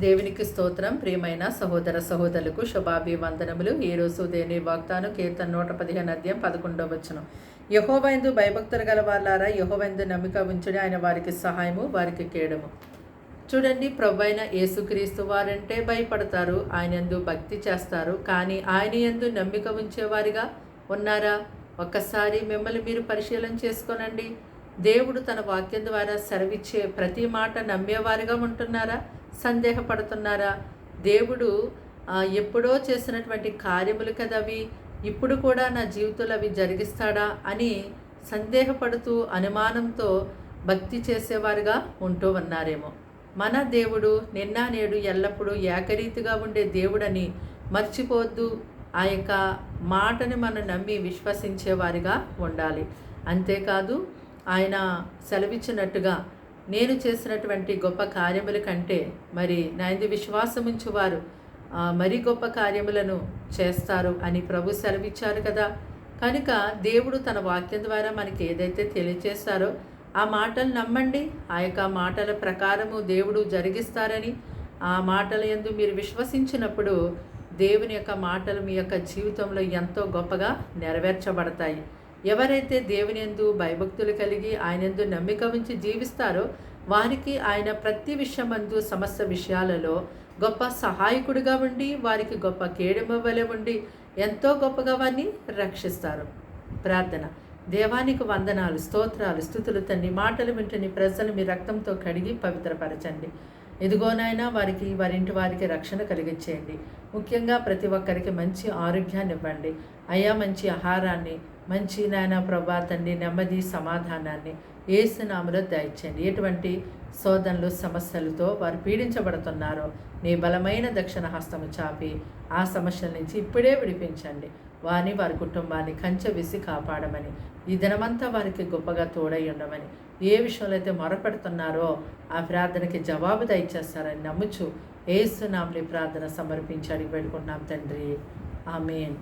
దేవునికి స్తోత్రం. ప్రియమైన సహోదర సహోదరులకు శుభాభివందనములు. ఈ రోజు దేని వాగ్దానం కీర్తన 115 అధ్యాయం 11వ వచనం. యెహోవాయందు భయభక్తులు గల వాళ్ళారా, యెహోవాయందు నమ్మిక ఉంచుడి, ఆయన వారికి సహాయము, వారికి కేడము. చూడండి, ప్రభువైన యేసుక్రీస్తు వారంటే భయపడతారు, ఆయనందు భక్తి చేస్తారు. కానీ ఆయన యందు నమ్మిక ఉంచేవారిగా ఉన్నారా? ఒక్కసారి మిమ్మల్ని మీరు పరిశీలన చేసుకోనండి. దేవుడు తన వాక్యం ద్వారా సెలవిచ్చే ప్రతి మాట నమ్మేవారిగా ఉంటున్నారా? సందేహపడుతున్నారా? దేవుడు ఎప్పుడో చేసినటువంటి కార్యములు కదవి, ఇప్పుడు కూడా నా జీవితంలో అవి జరిగిస్తాడా అని సందేహపడుతూ అనుమానంతో భక్తి చేసేవారుగా ఉంటూ ఉన్నారేమో. మన దేవుడు నిన్న నేడు ఎల్లప్పుడూ ఏకరీతిగా ఉండే దేవుడని మర్చిపోవద్దు. ఆ యొక్క మాటని మనం నమ్మి విశ్వసించేవారిగా ఉండాలి. అంతేకాదు, ఆయన సెలవిచ్చినట్టుగా నేను చేసినటువంటి గొప్ప కార్యముల కంటే మరి నా యందు విశ్వాసం ఉంచువారు మరి గొప్ప కార్యములను చేస్తారు అని ప్రభు సెలవిచ్చారు కదా. కనుక దేవుడు తన వాక్యం ద్వారా మనకి ఏదైతే తెలియచేస్తారో ఆ మాటలు నమ్మండి. ఆ యొక్క మాటల ప్రకారము దేవుడు జరిగిస్తారని ఆ మాటల యందు మీరు విశ్వసించినప్పుడు దేవుని యొక్క మాటలు మీ యొక్క జీవితంలో ఎంతో గొప్పగా నెరవేర్చబడతాయి. ఎవరైతే దేవుని యందు భయభక్తులు కలిగి ఆయన యందు నమ్మిక ఉంచి జీవిస్తారో వారికి ఆయన ప్రతి విషయమందు సమస్త విషయాలలో గొప్ప సహాయకుడిగా ఉండి వారికి గొప్ప కేడెమ వలె ఉండి ఎంతో గొప్పగా వారిని రక్షిస్తారు. ప్రార్థన. దేవానికి వందనాలు, స్తోత్రాలు, స్తుతులు తండ్రి. మాటలు వింటుని ప్రజలు మీ రక్తంతో కడిగి పవిత్రపరచండి. ఇదిగోనైనా వారికి వారింటి వారికి రక్షణ కలిగించేయండి. ముఖ్యంగా ప్రతి ఒక్కరికి మంచి ఆరోగ్యాన్ని ఇవ్వండి అయ్యా, మంచి ఆహారాన్ని, మంచి నాయన ప్రభా తండ్రి నెమ్మది సమాధానాన్ని యేసు నామములో దయచేయండి. ఎటువంటి శోధనలు సమస్యలతో వారు పీడించబడుతున్నారో నీ బలమైన దక్షిణ హస్తము చాపి ఆ సమస్యల నుంచి ఇప్పుడే విడిపించండి. వారిని వారి కుటుంబాన్ని కంచె విసి కాపాడమని, ఈ దినమంతా వారికి గొప్పగా తోడై ఉండమని, ఏ విషయంలో అయితే మొరపెడుతున్నారో ఆ ప్రార్థనకి జవాబు దయచేస్తారని నమ్ముచు యేసు నామములో ప్రార్థన సమర్పించి అడిగి పెట్టుకుంటున్నాం తండ్రి. ఆమేన్.